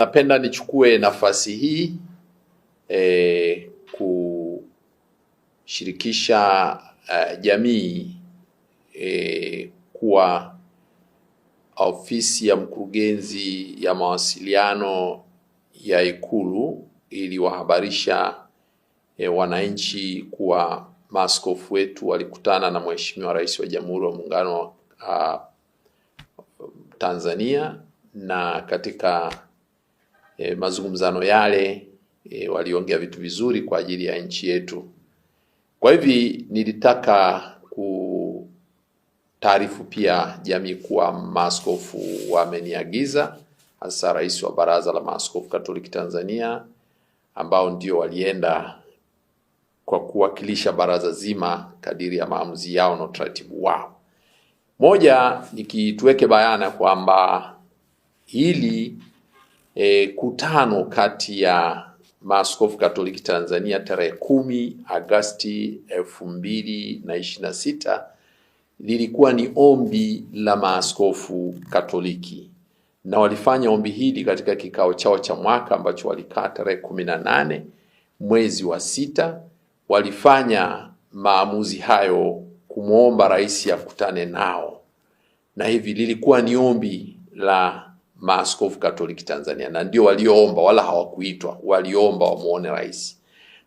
Napenda nichukue nafasi hii kushirikisha jamii kuwa ofisi ya mkurugenzi ya mawasiliano ya Ikulu iliwahabarisha wananchi kuwa maaskofu wetu walikutana na Mheshimiwa Rais wa Jamhuri ya Muungano wa Tanzania, na katika mazungumzano yale waliongea vitu vizuri kwa ajili ya nchi yetu. Kwa hivi nilitaka kutaarifu pia jamii kuwa maaskofu wameniagiza, hasa Rais wa Baraza la Maaskofu Katoliki Tanzania, ambao ndio walienda kwa kuwakilisha baraza zima kadiri ya maamuzi yao na utaratibu wao. Moja, nikituweke bayana kwamba hili kutano kati ya Maaskofu Katoliki Tanzania tarehe 10 Agosti 2026 lilikuwa ni ombi la Maaskofu Katoliki, na walifanya ombi hili katika kikao chao cha mwaka ambacho walikaa tarehe 18 mwezi wa 6. Walifanya maamuzi hayo kumuomba rais akutane nao, na hivi lilikuwa ni ombi la Maaskofu Katoliki Tanzania, na ndio walioomba, wala hawakuitwa, waliomba wamuone rais.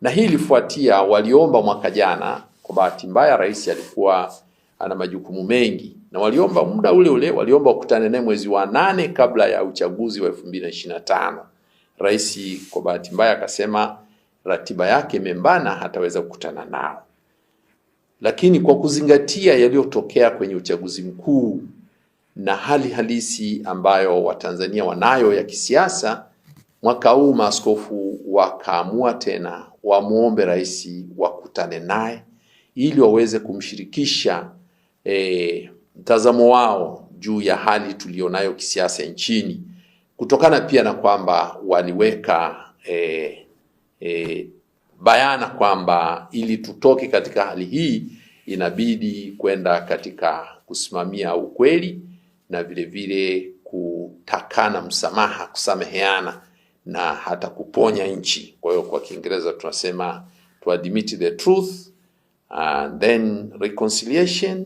Na hii ilifuatia waliomba mwaka jana. Kwa bahati mbaya rais alikuwa ana majukumu mengi, na waliomba muda ule ule, waliomba wakutane naye mwezi wa 8 kabla ya uchaguzi wa 2025. Rais kwa bahati mbaya akasema ratiba yake imembana, hataweza kukutana nao. Lakini kwa kuzingatia yaliyotokea kwenye uchaguzi mkuu na hali halisi ambayo Watanzania wanayo ya kisiasa, mwaka huu maaskofu wakaamua tena wamuombe rais wakutane naye ili waweze kumshirikisha mtazamo wao juu ya hali tulionayo kisiasa nchini, kutokana pia na kwamba waliweka bayana kwamba ili tutoke katika hali hii inabidi kwenda katika kusimamia ukweli na vile vile kutakana msamaha, kusameheana na hata kuponya nchi. Kwa hiyo kwa Kiingereza tunasema to admit the truth and then reconciliation,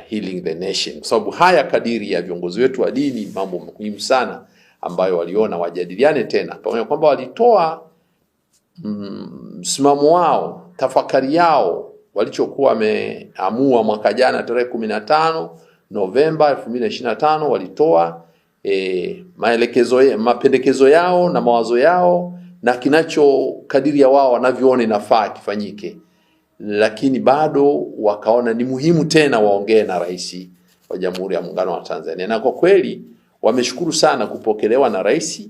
healing the nation. Kwa sababu haya kadiri ya viongozi wetu wa dini, mambo muhimu sana ambayo waliona wajadiliane tena, pamoja kwamba walitoa msimamo wao, tafakari yao walichokuwa wameamua mwaka jana tarehe 15 Novemba 2025. Walitoa mapendekezo yao na mawazo yao na kinacho kadiri ya wao wanavyoona inafaa kifanyike, lakini bado wakaona ni muhimu tena waongee na rais wa Jamhuri ya Muungano wa Tanzania. Na kwa kweli wameshukuru sana kupokelewa na rais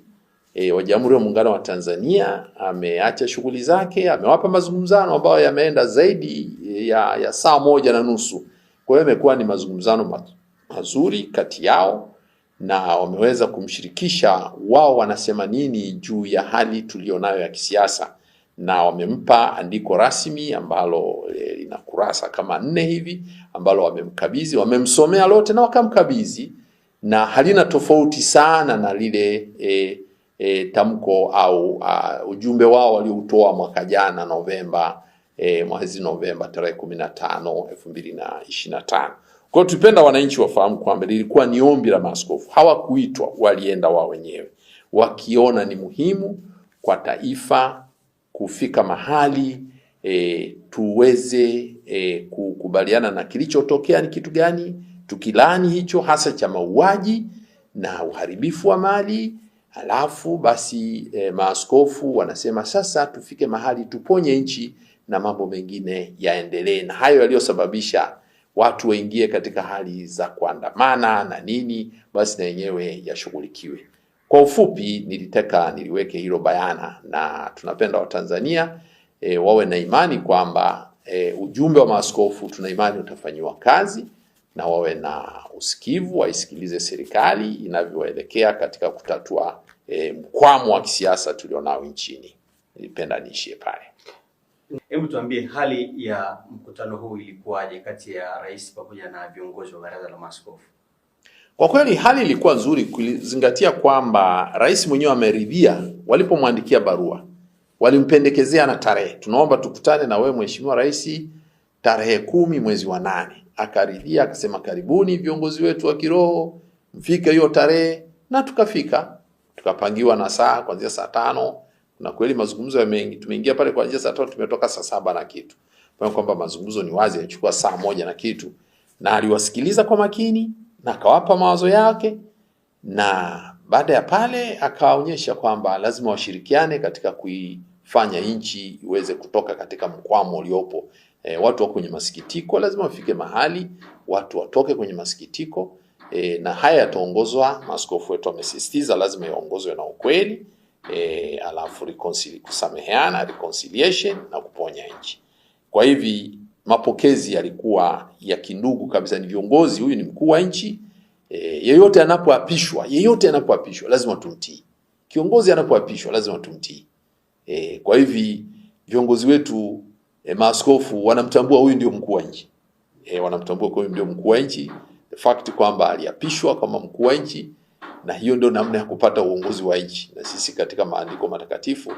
wa Jamhuri ya Muungano wa Tanzania. Ameacha shughuli zake, amewapa mazungumzano ambayo yameenda zaidi ya saa 1.5. Kwa hiyo imekuwa ni mazungumzano mazuri kati yao, na wameweza kumshirikisha wao wanasema nini juu ya hali tulionayo ya kisiasa, na wamempa andiko rasmi ambalo lina kurasa kama 4 hivi, ambalo wamemkabidhi, wamemsomea lote na wakamkabidhi, na halina tofauti sana na lile tamko au ujumbe wao walioutoa mwaka jana mwezi Novemba tarehe 15 2025. Kwa hiyo tupenda wananchi wafahamu kwamba lilikuwa ni ombi la maaskofu, hawakuitwa, walienda wao wenyewe wakiona ni muhimu kwa taifa kufika mahali tuweze kukubaliana na kilichotokea ni kitu gani, tukilani hicho hasa cha mauaji na uharibifu wa mali. Halafu basi maaskofu wanasema sasa tufike mahali tuponye nchi na mambo mengine yaendelee, na hayo yaliyosababisha watu waingie katika hali za kuandamana na nini, basi na yenyewe yashughulikiwe. Kwa ufupi niliweke hilo bayana, na tunapenda Watanzania wawe na imani kwamba ujumbe wa maaskofu tuna imani utafanyiwa kazi, na wawe na usikivu, waisikilize serikali inavyoelekea katika kutatua mkwamo wa kisiasa tulionao nchini. Nilipenda niishie pale. Hebu tuambie hali ya mkutano huu ilikuwaje kati ya rais pamoja na viongozi wa Baraza la Maaskofu? Kwa kweli hali ilikuwa nzuri kuzingatia kwamba rais mwenyewe ameridhia. Walipomwandikia barua walimpendekezea na tarehe, tunaomba tukutane na wewe Mheshimiwa Rais tarehe 10 mwezi wa 8. Akaridhia, akasema karibuni viongozi wetu wa kiroho mfike hiyo tarehe, na tukafika. Tukapangiwa na saa kuanzia saa 5, na kweli mazungumzo ya mengi. Tumeingia pale kuanzia saa 5, tumetoka saa 7 na kitu. Kwa kwamba mazungumzo ni wazi, yachukua saa 1 na kitu, na aliwasikiliza kwa makini na akawapa mawazo yake, na baada ya pale akaonyesha kwamba lazima washirikiane katika kuifanya nchi iweze kutoka katika mkwamo uliopo. Watu wako kwenye masikitiko, lazima wafike mahali watu watoke kwenye masikitiko. Na haya yataongozwa, maaskofu wetu wamesisitiza lazima yaongozwe na ukweli, alafu kusameheana, reconciliation na kuponya nchi. Kwa hivi mapokezi yalikuwa ya kindugu kabisa. Ni viongozi, huyu ni mkuu wa nchi, yeyote anapoapishwa lazima tumtii. Kiongozi anapoapishwa lazima tumtii. Kwa hivi viongozi wetu, maaskofu wanamtambua huyu ndio mkuu wa nchi. Wanamtambua huyu ndio mkuu wa nchi, the fact kwamba aliapishwa kama mkuu wa nchi, na hiyo ndio namna ya kupata uongozi wa nchi. Na sisi katika maandiko matakatifu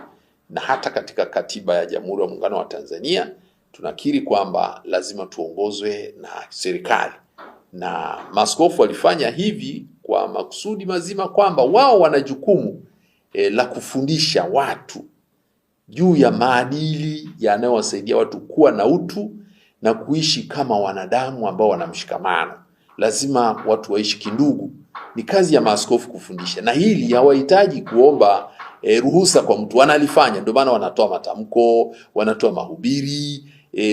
na hata katika katiba ya Jamhuri ya Muungano wa Tanzania tunakiri kwamba lazima tuongozwe na serikali, na maaskofu walifanya hivi kwa makusudi mazima kwamba wao wana jukumu la kufundisha watu juu ya maadili yanayowasaidia watu kuwa na utu na kuishi kama wanadamu ambao wana mshikamano. Lazima watu waishi kindugu. Ni kazi ya maaskofu kufundisha, na hili hawahitaji kuomba ruhusa kwa mtu, wanalifanya. Ndio maana wanatoa matamko, wanatoa mahubiri.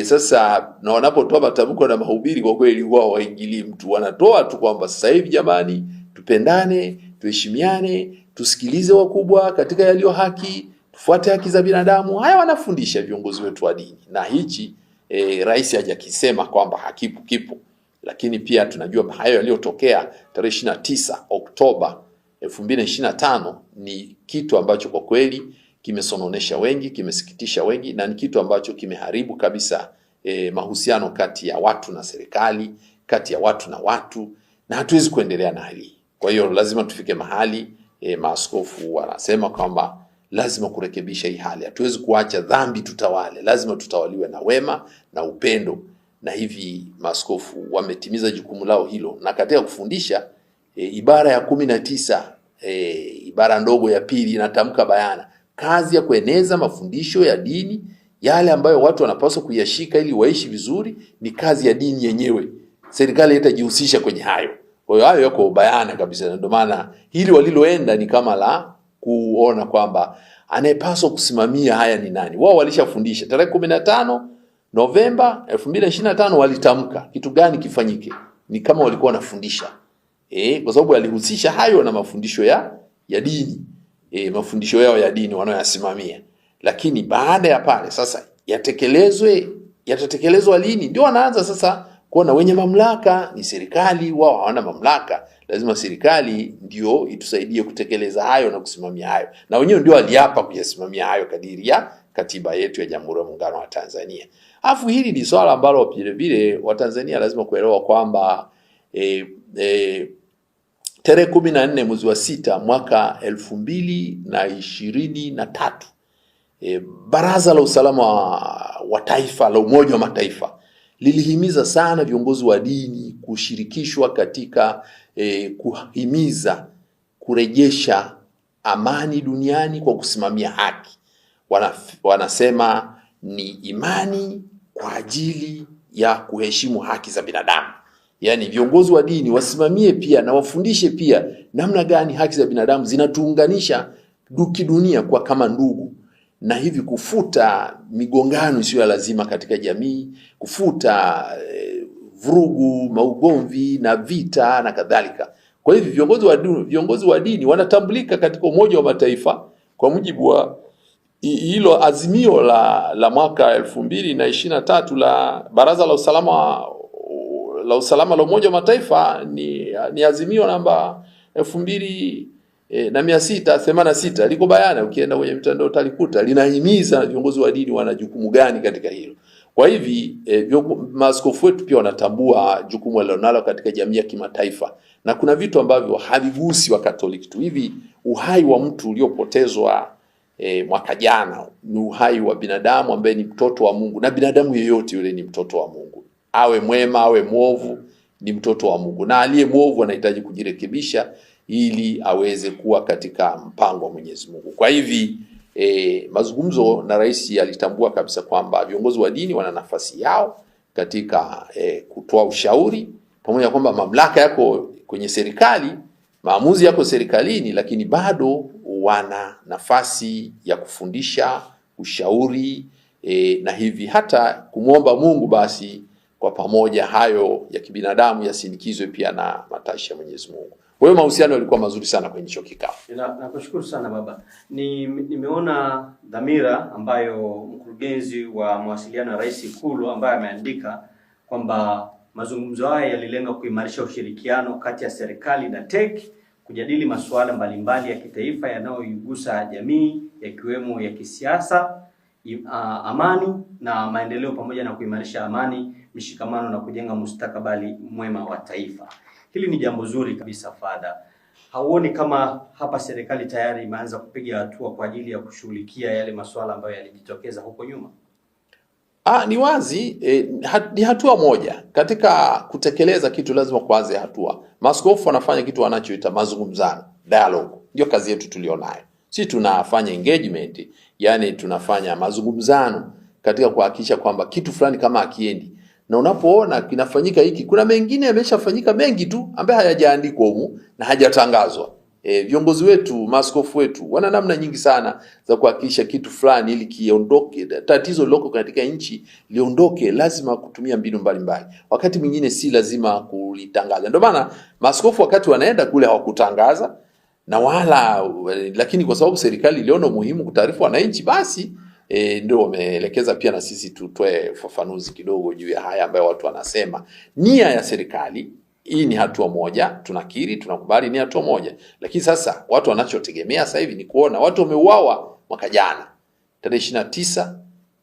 Sasa na wanapotoa matamko na mahubiri, kwa kweli wao waingilii mtu, wanatoa tu kwamba sasa hivi jamani, tupendane, tuheshimiane, tusikilize wakubwa katika yaliyo haki, tufuate haki za binadamu. Haya wanafundisha viongozi wetu wa dini, na hichi rais hajakisema kwamba hakipo, kipo. Lakini pia tunajua hayo yaliyotokea tarehe 29 Oktoba 2025 ni kitu ambacho kwa kweli kimesononesha wengi, kimesikitisha wengi, na ni kitu ambacho kimeharibu kabisa mahusiano kati ya watu na serikali, kati ya watu na watu, na hatuwezi kuendelea na hali. Kwa hiyo lazima tufike mahali, maaskofu wanasema kwamba lazima kurekebisha hii hali. Hatuwezi kuacha dhambi tutawale, lazima tutawaliwe na wema na upendo. Na hivi maaskofu wametimiza jukumu lao hilo, na katika kufundisha ibara ya 19 ibara ndogo ya 2 inatamka bayana kazi ya kueneza mafundisho ya dini, yale ambayo watu wanapaswa kuyashika ili waishi vizuri, ni kazi ya dini yenyewe. Serikali itajihusisha kwenye hayo. Kwa hiyo hayo yako bayana kabisa. Ndio maana hili waliloenda ni kama la kuona kwamba anayepaswa kusimamia haya ni nani. Wao walishafundisha tarehe 15 Novemba 2025 walitamka kitu gani kifanyike. Ni kama walikuwa wanafundisha. Kwa sababu alihusisha hayo na mafundisho ya dini. Mafundisho yao ya dini wanayoyasimamia. Lakini baada ya pale sasa yatatekelezwa lini? Ndio wanaanza sasa kuona wenye mamlaka ni serikali, wao hawana mamlaka. Lazima serikali ndio itusaidie kutekeleza hayo na kusimamia hayo. Na wenyewe ndio waliapa kuyasimamia hayo kadiri ya katiba yetu ya Jamhuri ya Muungano wa Tanzania. Alafu hili ni swala ambalo vile vile Watanzania lazima kuelewa kwamba tarehe 14 mwezi wa 6 mwaka 2023 Baraza la Usalama wa Taifa la Umoja wa Mataifa lilihimiza sana viongozi wa dini kushirikishwa katika kuhimiza kurejesha amani duniani kwa kusimamia haki. Wanasema ni imani kwa ajili ya kuheshimu haki za binadamu. Yaani viongozi wa dini wasimamie pia na wafundishe pia namna gani haki za binadamu zinatuunganisha dunia kwa kama ndugu, na hivi kufuta migongano isiyo lazima katika jamii, kufuta vurugu, maugomvi na vita na kadhalika. Kwa hivyo viongozi wa dini wanatambulika katika Umoja wa Mataifa kwa mujibu wa hilo azimio la mwaka 2023 la Baraza la Usalama la Umoja wa Mataifa. Ni azimio namba 2686, liko bayana, ukienda kwenye mtandao utalikuta, linahimiza viongozi wa dini wana jukumu gani katika hilo. Kwa hivi maaskofu wetu pia wanatambua jukumu walilonalo katika jamii ya kimataifa, na kuna vitu ambavyo havigusi wa Katoliki tu. Hivi uhai wa mtu uliopotezwa mwaka jana ni uhai wa binadamu ambaye ni mtoto wa Mungu, na binadamu yeyote yule ni mtoto wa Mungu, awe mwema awe mwovu, ni mtoto wa Mungu, na aliye mwovu anahitaji kujirekebisha ili aweze kuwa katika mpango wa Mwenyezi Mungu. Kwa hivi mazungumzo na rais alitambua kabisa kwamba viongozi wa dini wana nafasi yao katika kutoa ushauri, pamoja kwamba mamlaka yako kwenye serikali, maamuzi yako serikalini, lakini bado wana nafasi ya kufundisha, ushauri, na hivi hata kumwomba Mungu basi kwa pamoja hayo ya kibinadamu yasindikizwe pia na matashi ya Mwenyezi Mungu. Kwa hiyo mahusiano yalikuwa mazuri sana kwenye hicho kikao. Nakushukuru sana baba. Nimeona dhamira ambayo mkurugenzi wa mawasiliano ya Rais Ikulu ambaye ameandika kwamba mazungumzo haya yalilenga kuimarisha ushirikiano kati ya serikali na TEC, kujadili masuala mbalimbali ya kitaifa yanayoigusa jamii yakiwemo ya kisiasa, amani na maendeleo, pamoja na kuimarisha amani, mshikamano na kujenga mustakabali mwema wa taifa. Hili ni jambo zuri kabisa Father. Hauoni kama hapa serikali tayari imeanza kupiga hatua kwa ajili ya kushughulikia yale masuala ambayo yalijitokeza huko nyuma? Ni wazi, ni hatua moja. Katika kutekeleza kitu lazima kuanze hatua. Maaskofu wanafanya kitu wanachoita mazungumzano, dialogue. Ndio kazi yetu tulionayo. Sisi tunafanya engagement, yani tunafanya mazungumzano katika kuhakikisha kwamba kitu fulani kama akiendi. Na unapoona kinafanyika hiki, kuna mengine yameshafanyika mengi tu ambaye hayajaandikwa humu na hajatangazwa. Viongozi wetu, maaskofu wetu wana namna nyingi sana za kuhakikisha kitu fulani ili kiondoke, tatizo liloko katika nchi liondoke, lazima kutumia mbinu mbalimbali. Wakati mwingine si lazima kulitangaza. Ndio maana maaskofu wakati wanaenda kule hawakutangaza na wala, lakini kwa sababu serikali iliona muhimu kutaarifu wananchi, basi ndio wameelekeza pia na sisi tutoe ufafanuzi kidogo juu ya haya ambayo watu wanasema. Nia ya serikali hii ni hatua moja, tunakiri, tunakubali ni hatua moja. Lakini sasa watu wanachotegemea sasa hivi ni kuona watu wameuawa mwaka jana tarehe 29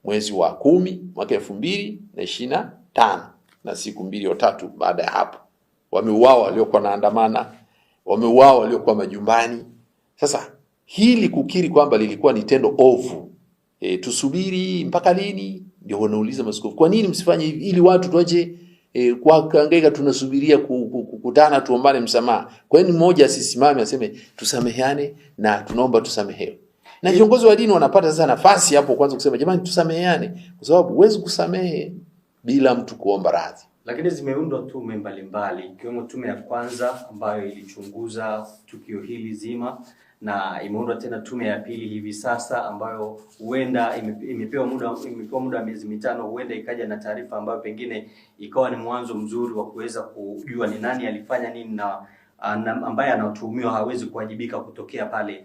mwezi wa 10 mwaka 2025, na siku 2 au 3 baada ya hapo wameuawa waliokuwa naandamana, wameuawa waliokuwa majumbani. Sasa hili kukiri kwamba lilikuwa ni tendo ovu, tusubiri mpaka lini? Ndio wanauliza maaskofu, kwa nini msifanye hivi ili watu tuache kwa kaangaika tunasubiria kukutana tuombane msamaha? Kwa nini mmoja asisimame aseme tusameheane na tunaomba tusamehewe? Na viongozi wa dini wanapata sasa nafasi hapo kwanza kusema jamani tusameheane, kwa sababu huwezi kusamehe bila mtu kuomba radhi. Lakini zimeundwa tume mbalimbali ikiwemo tume ya kwanza ambayo ilichunguza tukio hili zima, na imeundwa tena tume ya pili hivi sasa ambayo huenda imepewa muda wa miezi 5, huenda ikaja na taarifa ambayo pengine ikawa ni mwanzo mzuri wa kuweza kujua ni nani alifanya nini na ambaye anatuhumiwa hawezi kuwajibika kutokea pale.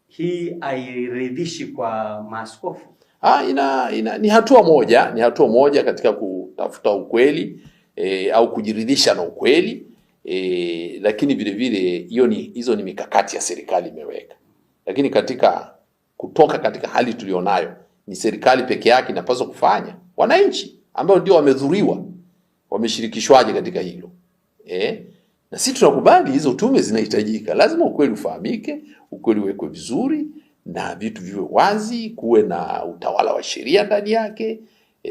Hii hairidhishi kwa maaskofu? Ni hatua moja katika kutafuta ukweli au kujiridhisha na ukweli. Lakini vile vile hizo ni mikakati ya serikali imeweka. Lakini katika kutoka katika hali tulionayo, ni serikali peke yake inapaswa kufanya. Wananchi ambao ndio wamedhuriwa wameshirikishwaje katika hilo? Na sisi tunakubali hizo tume zinahitajika. Lazima ukweli ufahamike, ukweli uwekwe vizuri na vitu viwe wazi, kuwe na utawala wa sheria ndani yake,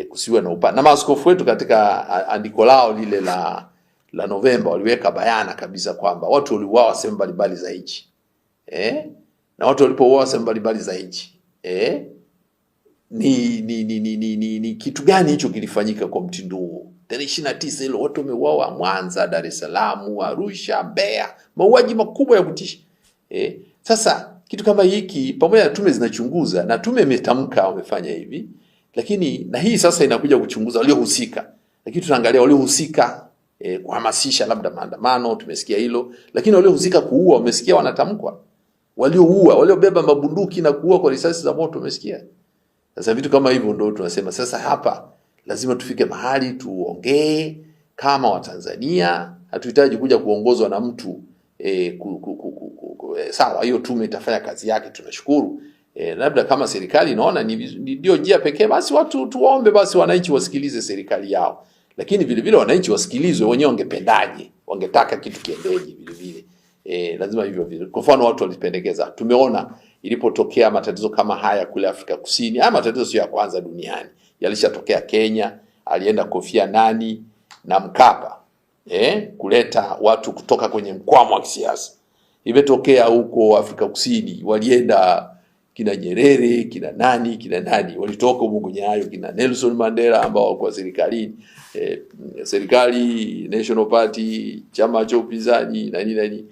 kusiwe na na maaskofu wetu katika andiko lao lile la Novemba waliweka bayana kabisa kwamba watu waliuawa sehemu mbalimbali za nchi. Na watu walipouawa sehemu mbalimbali za nchi, ni kitu gani hicho kilifanyika kwa mtindo huo? Tarehe 29 ile watu wameuawa Mwanza, Dar es Salaam, Arusha, Mbeya, mauaji makubwa ya kutisha. Sasa kitu kama hiki, pamoja na tume zinachunguza na tume imetamka wamefanya hivi, lakini na hii sasa inakuja kuchunguza waliohusika. Lakini tunaangalia waliohusika kuhamasisha labda maandamano, tumesikia hilo, lakini waliohusika kuua umesikia wanatamkwa. Walioua, waliobeba mabunduki na kuua kwa risasi za moto umesikia. Sasa vitu kama hivyo ndio tunasema sasa hapa lazima tufike mahali tuongee kama Watanzania. Hatuhitaji kuja kuongozwa na mtu sawa, hiyo tume itafanya kazi yake, tunashukuru. Labda kama serikali inaona ndio njia pekee, basi watu tuombe basi wananchi wasikilize serikali yao. Lakini vile vile wananchi wasikilizwe wenyewe wangependaje. wangetaka kitu kiendeje vile vile. Lazima hivyo vile. Kwa mfano watu walipendekeza, tumeona ilipotokea matatizo kama haya kule Afrika Kusini, haya matatizo sio ya kwanza duniani. Yalishatokea Kenya, alienda Kofi Annan na Mkapa, kuleta watu kutoka kwenye mkwamo wa kisiasa. Imetokea huko Afrika Kusini, walienda kina Nyerere, kina nani, walitoka huko Nyayo, kina Nelson Mandela ambao walikuwa serikalini, serikali, National Party, chama cha upinzani nani.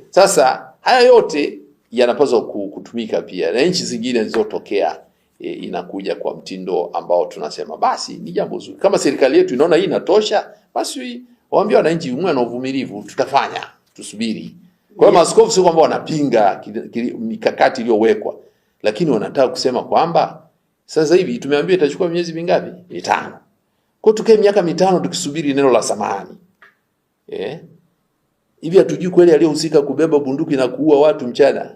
Sasa haya yote yanapaswa kutumika pia na nchi zingine zilizotokea. Inakuja kwa mtindo ambao tunasema basi ni jambo zuri. Kama serikali yetu inaona hii inatosha, basi waambie wananchi mwe na uvumilivu, tutafanya, tusubiri. Kwa hiyo maaskofu sio kwamba wanapinga mikakati iliyowekwa, lakini wanataka kusema kwamba sasa hivi tumeambiwa itachukua miezi mingapi? 5. Kwa tukae miaka 5 tukisubiri neno la samahani. Hivi hatujui kweli aliyehusika kubeba bunduki na kuua watu mchana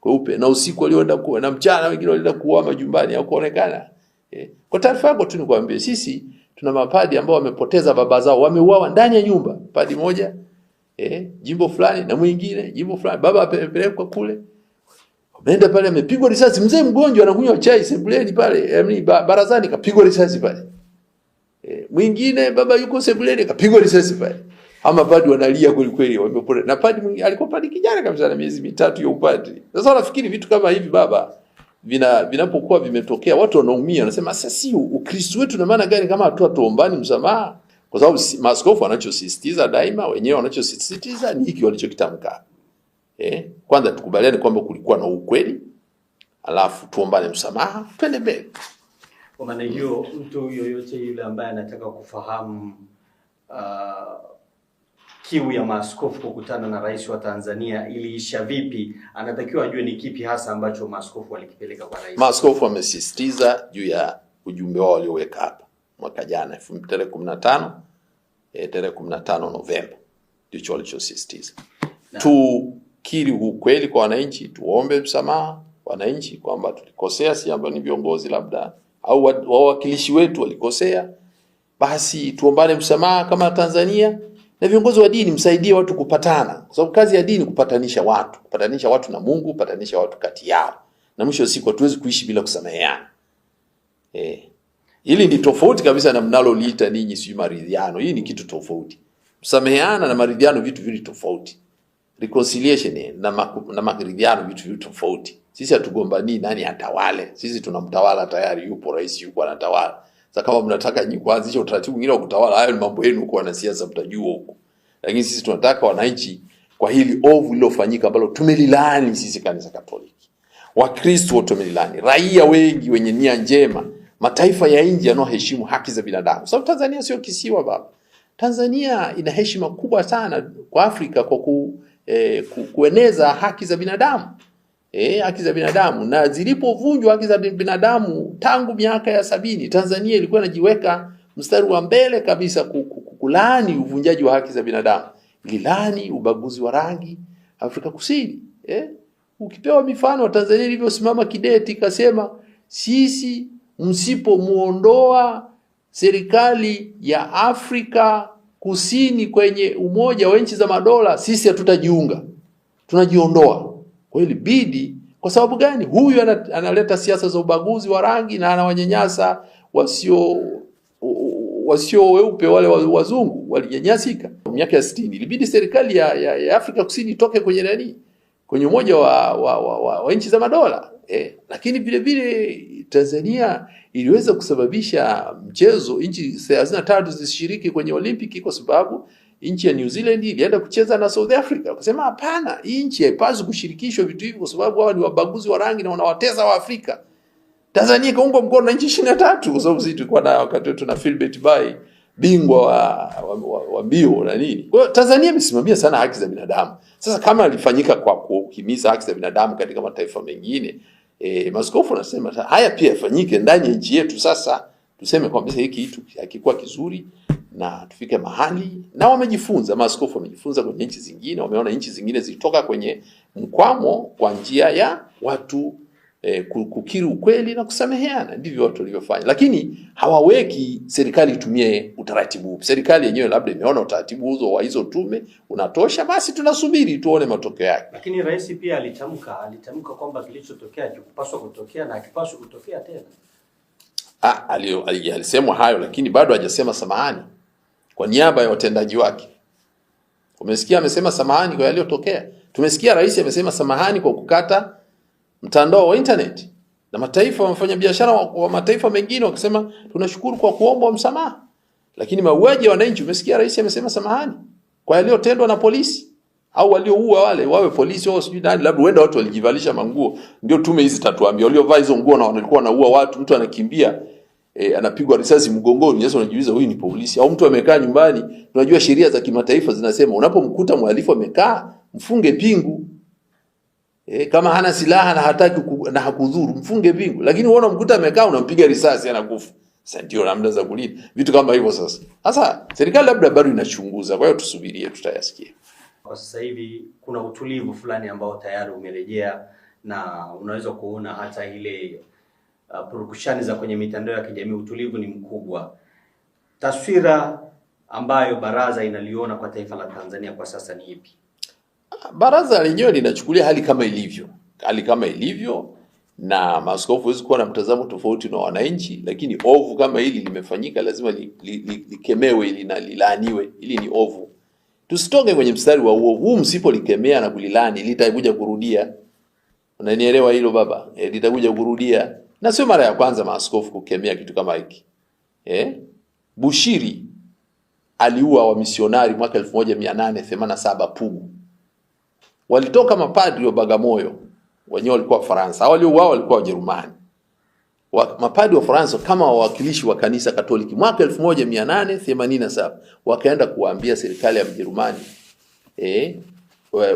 kweupe na usiku walioenda kuua na mchana wengine walienda kuua majumbani au kuonekana. Kwa taarifa yako tu nikwambie, sisi tuna mapadi ambao wamepoteza baba zao, wameuawa ndani ya nyumba. Padi moja jimbo fulani na mwingine jimbo fulani, baba apelekwa kule, ameenda pale amepigwa risasi, mzee mgonjwa anakunywa chai sebuleni pale, barazani kapigwa risasi pale. Mwingine baba yuko sebuleni kapigwa risasi pale. Ama padi wanalia kweli kweli, wamepoteza. Na padi mwingine alikuwa padi kijana kabisa na miezi 3 ya upadri. Sasa nafikiri vitu kama hivi baba vinapokuwa vimetokea, watu wanaumia, wanasema sasa si Ukristo wetu na maana gani kama tuombani msamaha? Kwa sababu maaskofu wanachosisitiza daima, wenyewe wanachosisitiza ni hiki walichokitamka. Kwanza tukubaliane kwamba kulikuwa na ukweli, alafu tuombane msamaha, twende mbele. Kwa maana hiyo mtu yoyote yule ambaye anataka kufahamu kiu ya maaskofu kukutana na rais wa Tanzania iliisha vipi, anatakiwa ajue ni kipi hasa ambacho maaskofu walikipeleka kwa rais. Maaskofu wamesisitiza juu ya ujumbe wao walioweka hapa mwaka jana tarehe 15 Novemba, ndicho walichosisitiza. Tukiri ukweli kwa wananchi, tuombe msamaha wananchi kwamba tulikosea, si ambao ni viongozi labda au wawakilishi wetu walikosea, basi tuombane msamaha kama Tanzania. Na viongozi wa dini msaidie watu kupatana, kwa sababu kazi ya dini kupatanisha watu na Mungu, kupatanisha watu kati yao. Na mwisho wa siku hatuwezi kuishi bila kusameheana. Hili ni tofauti kabisa na mnaloliita ninyi si maridhiano. Hii ni kitu tofauti. Kusameheana na maridhiano vitu vili tofauti. Reconciliation na maridhiano vitu vili tofauti. Sisi hatugombani nani atawale. Sisi tunamtawala tayari, yupo rais, yupo anatawala. Sasa kama mnataka nyinyi kuanzisha utaratibu mwingine wa kutawala, hayo ni mambo yenu kwa wanasiasa, mtajua huko. Lakini sisi tunataka wananchi kwa hili ovu lilofanyika ambalo tumelilani sisi kanisa Katoliki. Wakristo wote tumelilani, raia wengi wenye nia njema, mataifa ya nje yanayoheshimu haki za binadamu. Sababu Tanzania sio kisiwa baba. Tanzania ina heshima kubwa sana kwa Afrika kwa kueneza haki za binadamu. Haki za binadamu, na zilipovunjwa haki za binadamu tangu miaka ya 70, Tanzania ilikuwa inajiweka mstari wa mbele kabisa kulaani uvunjaji wa haki za binadamu. Ililani ubaguzi wa rangi Afrika Kusini. Ukipewa mifano, Tanzania ilivyosimama kidete ikasema sisi msipomuondoa serikali ya Afrika Kusini kwenye Umoja wa Nchi za Madola, sisi hatutajiunga. Tunajiondoa. Kwa hiyo ilibidi, kwa sababu gani? Huyu analeta siasa za ubaguzi wa rangi na anawanyanyasa wasio weupe, wale wazungu walinyanyasika. Miaka ya 60 ilibidi serikali ya Afrika Kusini itoke kwenye Umoja wa Nchi za Madola. Lakini vile vile Tanzania iliweza kusababisha mchezo nchi 33 zisishiriki kwenye Olimpiki kwa sababu nchi ya New Zealand ilienda kucheza na South Africa. Wakasema hapana, hii nchi haipaswi kushirikishwa vitu hivi kwa sababu hao ni wabaguzi wa rangi na wanawateza wa Afrika. Tanzania ikaungwa mkono na nchi 23 kwa sababu sisi tulikuwa na wakati wetu na Philbert Bayi, bingwa wa mbio na nini. Kwa hiyo Tanzania imesimamia sana haki za binadamu. Sasa kama alifanyika kwa kuhimiza haki za binadamu katika mataifa mengine, maaskofu wanasema haya pia yafanyike ndani ya nchi yetu. Sasa tuseme kwamba hiki kitu hakikuwa kizuri na tufike mahali, na wamejifunza, maaskofu wamejifunza kwenye nchi zingine, wameona nchi zingine zilitoka kwenye mkwamo kwa njia ya watu kukiri ukweli na kusameheana. Ndivyo watu walivyofanya, lakini hawaweki serikali itumie utaratibu. Serikali yenyewe labda imeona utaratibu wa hizo tume unatosha, basi tunasubiri tuone matokeo yake. Lakini rais pia alitamka kwamba kilichotokea hakipaswa kutokea na hakipaswi kutokea tena. Alisema hayo, lakini bado hajasema samahani kwa niaba ya watendaji wake. Umesikia amesema samahani kwa yaliyotokea? Tumesikia rais amesema samahani kwa kukata mtandao wa internet, na mataifa wamefanya biashara wa mataifa mengine wakisema tunashukuru kwa kuomba msamaha. Lakini mauaji ya wananchi, umesikia rais amesema samahani kwa yaliyotendwa na polisi au walioua wale, wawe polisi au sijui nani, labda wenda watu walijivalisha manguo. Ndio tume hizi tatuambia waliovaa hizo nguo na walikuwa wanaua watu, mtu anakimbia anapigwa risasi mgongoni. Sasa unajiuliza huyu ni polisi au mtu amekaa nyumbani? Tunajua sheria za kimataifa zinasema unapomkuta mhalifu amekaa, mfunge pingu. Kama hana silaha na hataki na hakudhuru, mfunge pingu. Lakini unaona mkuta amekaa unampiga risasi anakufa. Sasa ndio namna za kulinda vitu kama hivyo. Sasa serikali labda bado inachunguza, kwa hiyo tusubirie, tutayasikia. Kwa sasa hivi kuna utulivu fulani ambao tayari umerejea, na unaweza kuona hata ile purukushani za kwenye mitandao ya kijamii, utulivu ni mkubwa. Taswira ambayo baraza inaliona kwa taifa la Tanzania kwa sasa ni ipi? Baraza lenyewe linachukulia hali kama ilivyo, na maaskofu hawezi kuwa na mtazamo tofauti na wananchi, lakini ovu kama hili limefanyika lazima likemewe ili na lilaaniwe. Hili ni ovu. Tusitoke kwenye mstari wa uovu. Msipolikemea na kulilani litakuja kurudia. Unanielewa hilo baba? Litakuja kurudia. Na sio mara ya kwanza maaskofu kukemea kitu kama hiki. Bushiri aliua wamisionari mwaka 1887 Pugu. Walitoka mapadri wa Bagamoyo, wenyewe walikuwa Faransa. Waliouao walikuwa Wajerumani. Mapadri wa Faransa kama wawakilishi wa kanisa Katoliki mwaka 1887 wakaenda kuambia serikali ya Mjerumani,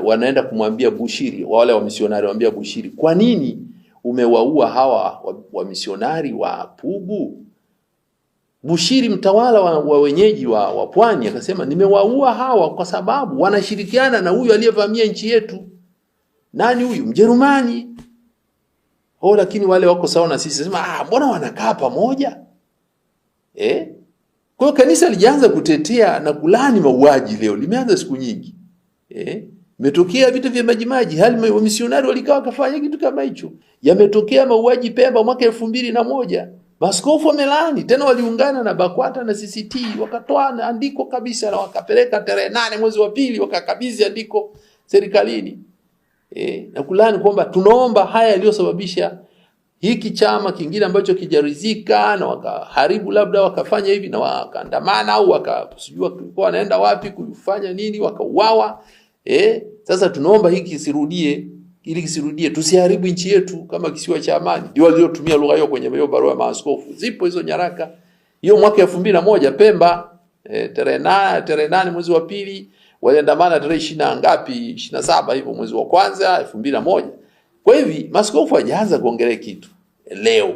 wanaenda kumwambia Bushiri, wale wa misionari waambia Bushiri, kwa nini umewaua hawa wa misionari wa Pugu? Bushiri, mtawala wa wenyeji wa pwani, akasema nimewaua hawa kwa sababu wanashirikiana na huyu aliyevamia nchi yetu. Nani huyu? Mjerumani. Lakini wale wako sawa na sisi. Sema mbona wanakaa pamoja? Kwa hiyo kanisa lianza kutetea na kulani mauaji leo. Limeanza siku nyingi. Imetokea vita vya Majimaji, hali wa misionari walikaa wakafanya kitu kama hicho. Yametokea mauaji Pemba mwaka 2001. Maaskofu wamelaani, tena waliungana na BAKWATA na CCT, wakatoa andiko kabisa na wakapeleka tarehe 8 mwezi wa pili, wakakabidhi andiko serikalini. Na kulani kwamba tunaomba haya yaliyosababisha hiki chama kingine ambacho kijarizika na wakaharibu, labda wakafanya hivi na wakaandamana au wakasijua kulikuwa wanaenda wapi kufanya nini, wakauawa. Sasa tunaomba hiki kisirudie, ili kisirudie, tusiharibu nchi yetu kama kisiwa cha amani. Ndio waliotumia lugha hiyo kwenye hiyo barua ya maaskofu. Zipo hizo nyaraka. Hiyo mwaka 2001 Pemba, tarehe 8 mwezi wa pili, waliandamana tarehe 20 ngapi, 27 hivyo mwezi wa kwanza 2001. Kwa hivi maaskofu hajaanza kuongelea kitu leo.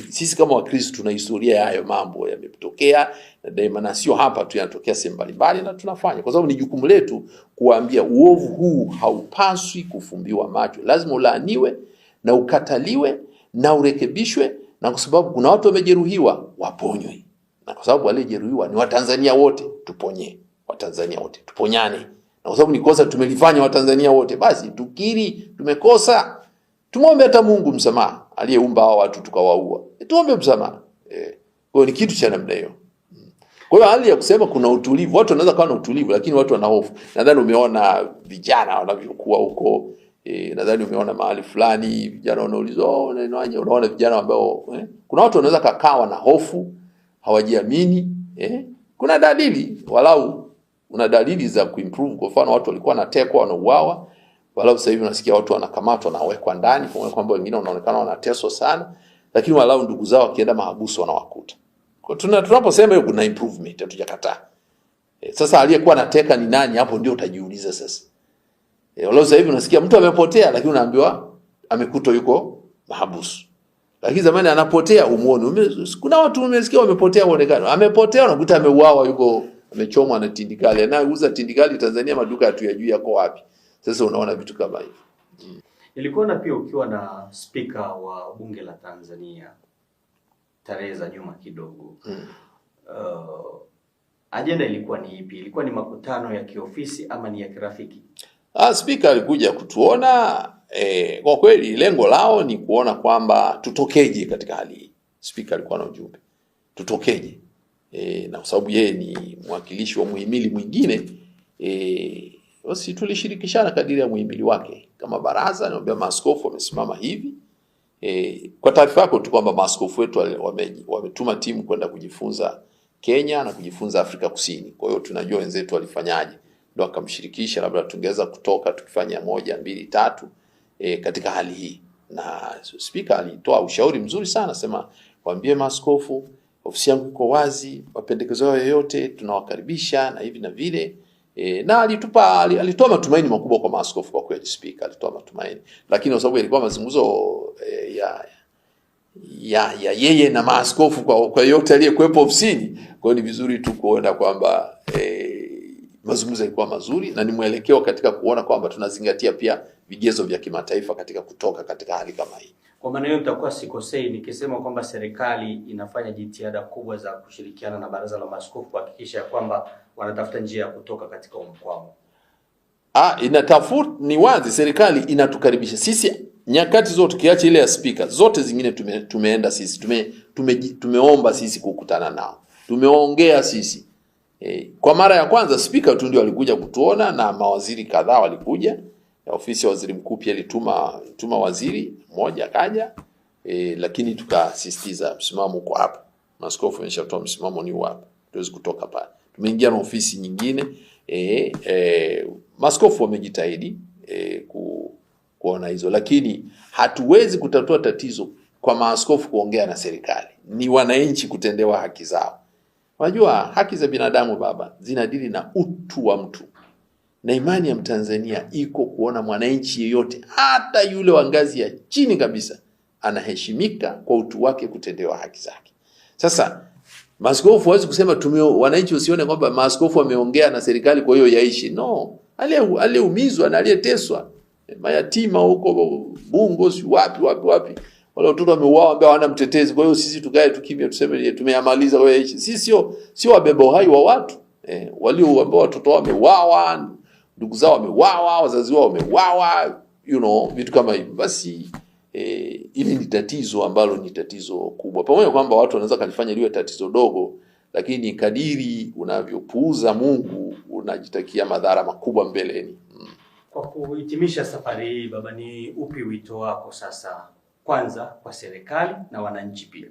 Sisi kama Wakristo tuna historia ya hayo mambo yametokea, na daima, na sio hapa tu, yanatokea sehemu mbalimbali, na tunafanya kwa sababu ni jukumu letu kuambia uovu huu haupaswi kufumbiwa macho. Lazima ulaaniwe na ukataliwe na urekebishwe, na kwa sababu kuna watu wamejeruhiwa waponywe, na kwa sababu wale jeruhiwa ni Watanzania wote, tuponye Watanzania wote, tuponyane. Na kwa sababu ni kosa tumelifanya Watanzania wote, basi tukiri tumekosa, tumwombe hata Mungu msamaha aliyeumba hao watu tukawaua. Tuombe msamaha. Kwa hiyo ni kitu cha namna hiyo. Kwa hiyo hali ya kusema kuna utulivu, watu wanaweza kuwa na utulivu lakini watu wana hofu. Nadhani umeona vijana wanavyokuwa huko, nadhani umeona mahali fulani vijana wanaulizwa, unaona vijana ambao kuna watu wanaweza kakawa na hofu, hawajiamini. Kuna dalili, walau una dalili za kuimprove. Kwa mfano watu walikuwa wanatekwa, wanauawa, walau sasa hivi unasikia watu wanakamatwa na wawekwa ndani, kwa kwamba wengine wanaonekana wanateswa sana, lakini walau ndugu zao wakienda mahabusu wanawakuta. Kwa tunaposema hiyo kuna improvement, hatujakataa. Sasa aliyekuwa anateka ni nani? Hapo ndio utajiuliza sasa. Walau sasa hivi unasikia mtu amepotea, lakini unaambiwa amekutwa yuko mahabusu. Lakini zamani anapotea umuone. Kuna watu umesikia wamepotea uonekana. Amepotea unakuta ameuawa, yuko amechomwa na tindikali. Anauza tindikali Tanzania, maduka hatuyajui yako wapi. Sasa unaona vitu kama hivyo. Nilikuona pia ukiwa na spika wa bunge la Tanzania tarehe za nyuma kidogo. Ajenda ilikuwa ni ipi? Ilikuwa ni makutano ya kiofisi ama ni ya kirafiki? Spika alikuja kutuona. Kwa kweli lengo lao ni kuona kwamba tutokeje katika hali hii. Spika alikuwa na ujumbe tutokeje, na kwa sababu yeye ni mwakilishi wa muhimili mwingine, basi tulishirikishana kadiri ya muhimili wake. Kama baraza niambia maaskofu wamesimama hivi. Kwa taarifa yako tu kwamba maaskofu wetu wametuma timu kwenda kujifunza Kenya na kujifunza Afrika Kusini. Kwa hiyo tunajua wenzetu walifanyaje, ndio akamshirikisha labda tungeweza kutoka tukifanya 1, 2, 3 katika hali hii. Na spika alitoa ushauri mzuri sana, sema waambie maaskofu ofisi yangu iko wazi, mapendekezo yao yoyote tunawakaribisha na hivi na vile. Na alitoa matumaini makubwa kwa maaskofu. Kwa kweli spika alitoa matumaini, lakini kwa sababu ilikuwa mazungumzo ya yeye na maaskofu kwa yote aliyekuepo ofisini, kwa hiyo ni vizuri tu kuona kwamba mazungumzo yalikuwa mazuri na ni mwelekeo katika kuona kwamba tunazingatia pia vigezo vya kimataifa katika kutoka katika hali kama hii. Kwa maana hiyo nitakuwa sikosei nikisema kwamba serikali inafanya jitihada kubwa za kushirikiana na baraza la maaskofu kuhakikisha kwamba wanatafuta njia ya kutoka katika mkwamo. Ni wazi serikali inatukaribisha sisi nyakati zote, kiacha ile ya speaker, zote zingine tumeenda sisi, tumeomba sisi kukutana nao, tumeongea sisi. Kwa mara ya kwanza speaker tu ndio alikuja kutuona na mawaziri kadhaa walikuja. Ofisi ya waziri mkuu pia ilituma waziri mmoja kaja, lakini tukasisitiza msimamo uko hapa. Maaskofu wameshatoa msimamo ni hapa. Tuwezi kutoka pale. Tumeingia na ofisi nyingine. Maaskofu wamejitahidi kuona hizo, lakini hatuwezi kutatua tatizo kwa maaskofu kuongea na serikali. Ni wananchi kutendewa haki zao. Unajua haki za binadamu baba zinadili na utu wa mtu. Na imani ya Mtanzania iko kuona mwananchi yeyote, hata yule wa ngazi ya chini kabisa, anaheshimika kwa utu wake, kutendewa haki zake. Sasa maaskofu hawezi kusema wananchi usione kwamba maaskofu wameongea na serikali kwa hiyo yaishi. No, aliyeumizwa na aliyeteswa, mayatima huko Bungo si wapi wale watoto wameuawa ambao hawana mtetezi. Kwa hiyo sisi tukae tukimya tuseme tumeyamaliza kwa hiyo sisi sio wabeba uhai wa watu. Walio ambao watoto wao wameuawa, ndugu zao wameuawa, wazazi wao wameuawa, vitu kama hivyo. Basi ili ni tatizo ambalo ni tatizo kubwa. Pamoja kwamba watu wanaweza kalifanya liwe tatizo dogo, lakini kadiri unavyopuuza Mungu unajitakia madhara makubwa mbeleni. Kwa kuhitimisha safari hii baba, ni upi wito wako sasa, kwanza kwa serikali na wananchi pia?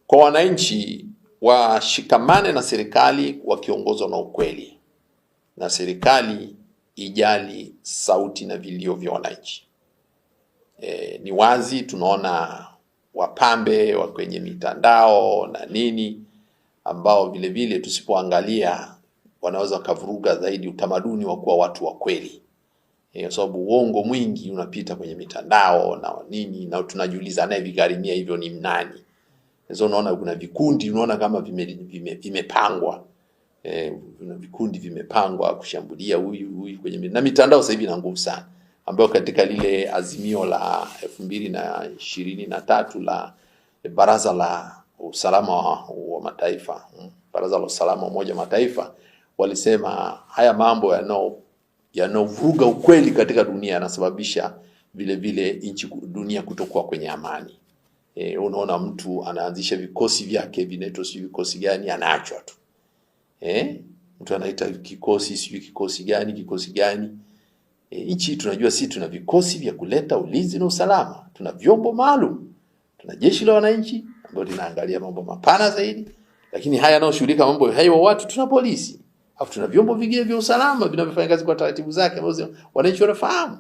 Kwa wananchi washikamane na serikali wakiongozwa na ukweli, na serikali ijali sauti na vilio vya wananchi. Ni wazi tunaona wapambe wa kwenye mitandao na nini ambao vile vile tusipoangalia wanaweza kavuruga zaidi utamaduni wa kuwa watu wa kweli. Kwa sababu uongo mwingi unapita kwenye mitandao na nini, na tunajiuliza anayevigharimia hivyo ni nani. Sasa unaona kuna vikundi, unaona kama vimepangwa. Kuna vikundi vimepangwa kushambulia huyu kwenye na mitandao sasa hivi ina nguvu sana, ambayo katika lile azimio la 2023 la Baraza la Usalama wa Mataifa, Baraza la Usalama wa Umoja wa Mataifa, walisema haya mambo yanayovuruga ukweli katika dunia yanasababisha vile vile dunia kutokuwa kwenye amani. Unaona mtu anaanzisha vikosi vyake vinaitwa si vikosi gani, anaachwa tu. Mtu anaita kikosi si kikosi gani. Nchi tunajua sisi tuna vikosi vya kuleta ulinzi na usalama. Tuna vyombo maalum. Tuna jeshi la wananchi ambalo linaangalia mambo mapana zaidi. Lakini haya yanayoshughulika mambo hayo wa watu, tuna polisi. Alafu tuna vyombo vingine vya usalama vinavyofanya kazi kwa taratibu zake ambazo wananchi wanafahamu.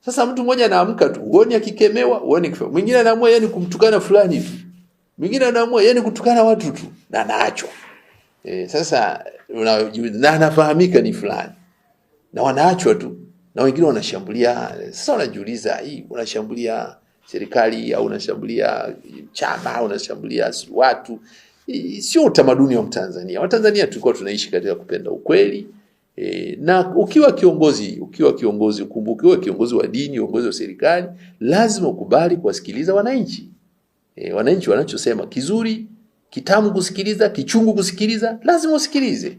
Sasa mtu mmoja anaamka tu, uone akikemewa, uone kifo. Mwingine anaamua yani kumtukana fulani tu. Mwingine anaamua yani kutukana watu tu na anaachwa. Sasa na anafahamika ni fulani. Na wanaachwa tu. Na wengine wanashambulia. Sasa unajiuliza, hii unashambulia serikali au unashambulia chama au unashambulia watu? Sio utamaduni wa Mtanzania. Watanzania tulikuwa tunaishi katika kupenda ukweli. Na ukiwa kiongozi ukumbuke wewe kiongozi wa dini, kiongozi wa serikali, lazima ukubali kuwasikiliza wananchi. Wananchi wanachosema kizuri, kitamu kusikiliza, kichungu kusikiliza, lazima usikilize.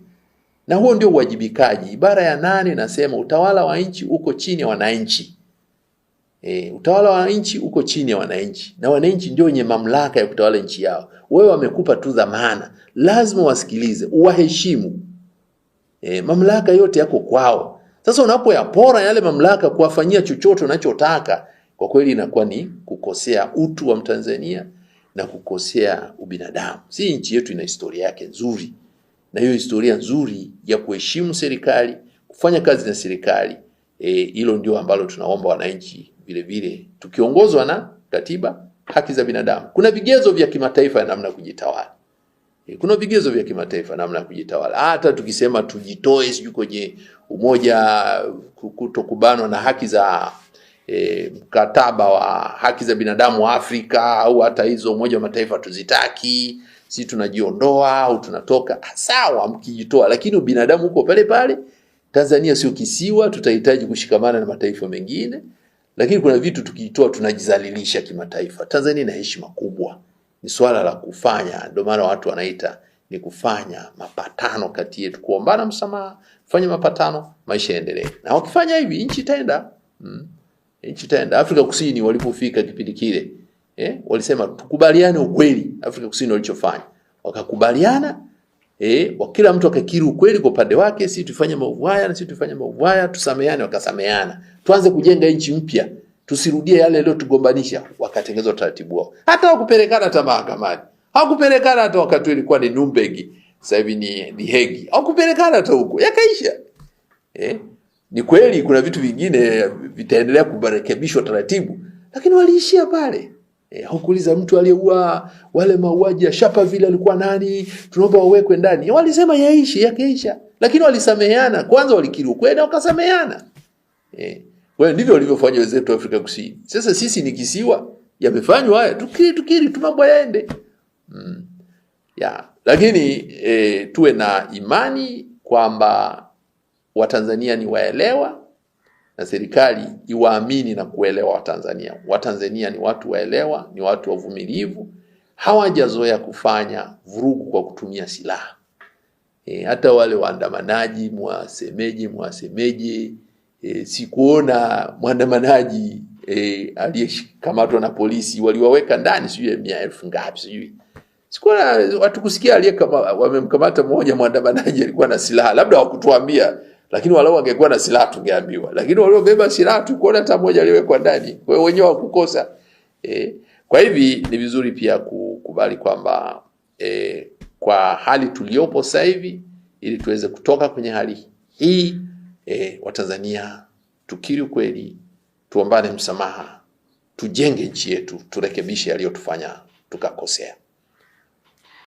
Na huo ndio uwajibikaji. Ibara ya 8 nasema utawala wa nchi uko chini ya wananchi. Utawala wa nchi uko chini ya wananchi. Na wananchi ndio wenye mamlaka ya kutawala nchi yao. Wewe wamekupa tu dhamana. Lazima wasikilize, uwaheshimu. Mamlaka yote yako kwao. Sasa unapoyapora yale mamlaka kuwafanyia chochote unachotaka, kwa kweli inakuwa ni kukosea utu wa Mtanzania na kukosea ubinadamu. Si nchi yetu ina historia yake nzuri. Na hiyo historia nzuri ya kuheshimu serikali, kufanya kazi na serikali, hilo ndio ambalo tunaomba wananchi vile vile tukiongozwa na katiba, haki za binadamu. Kuna vigezo vya kimataifa ya namna kujitawala. Kuna vigezo vya kimataifa namna kujitawala. Hata tukisema tujitoe siju kwenye umoja, kutokubanwa na haki za mkataba wa haki za binadamu wa Afrika, au hata hizo umoja wa mataifa tuzitaki, si tunajiondoa au tunatoka, sawa mkijitoa, lakini ubinadamu uko pale pale. Tanzania sio kisiwa, tutahitaji kushikamana na mataifa mengine, lakini kuna vitu tukijitoa tunajizalilisha kimataifa. Tanzania ina heshima kubwa. Ni swala la kufanya, ndio maana watu wanaita ni kufanya mapatano kati yetu, kuombana msamaha, kufanya mapatano, maisha yaendelee. Na wakifanya hivi nchi itaenda. Nchi itaenda. Afrika Kusini walipofika kipindi kile, walisema tukubaliane ukweli. Afrika Kusini walichofanya, wakakubaliana, kila mtu akakiri ukweli kwa upande wake, sisi tufanye maovu haya na sisi tufanye maovu haya, tusameheane, wakasameheana. Tuanze kujenga nchi mpya. Tusirudie yale leo tugombanisha. Wakatengeneza utaratibu wao. Hata wakupelekana hata mahakamani. Hawakupelekana hata wakati ilikuwa ni Nuremberg, sasa hivi ni Hague. Hawakupelekana hata huko. Yakaisha. Ni kweli kuna vitu vingine vitaendelea kurekebishwa taratibu, lakini waliishia pale. Hakuuliza mtu aliyeua wale mauaji ya Sharpeville alikuwa nani, tunaomba wawekwe ndani. Walisema yaishi, yakaisha. Lakini walisameheana, kwanza walikiri ukweli wakasameheana. Wewe ndivyo walivyofanya wenzetu Afrika Kusini. Sasa sisi ni kisiwa, yamefanywa haya, tukiri mambo yaende. Lakini tuwe na imani kwamba Watanzania ni waelewa, na serikali iwaamini na kuelewa Watanzania. Watanzania ni watu waelewa, ni watu wavumilivu, hawajazoea kufanya vurugu kwa kutumia silaha. Hata wale waandamanaji mwasemeje, sikuona mwandamanaji aliyekamatwa na polisi waliwaweka ndani sijui 100,000 ngapi sijui. Sikuona watu kusikia wamemkamata mmoja mwandamanaji alikuwa na silaha. Labda hawakutuambia, lakini walau wangekuwa na silaha tungeambiwa. Lakini waliobeba silaha tukuona hata mmoja aliyewekwa ndani. Kwa hiyo wenyewe hawakukosa. Kwa hivi ni vizuri pia kukubali kwamba kwa hali tuliopo sasa hivi, ili tuweze kutoka kwenye hali hii, Watanzania tukiri ukweli, tuombane msamaha, tujenge nchi yetu, turekebishe yaliyotufanya tukakosea.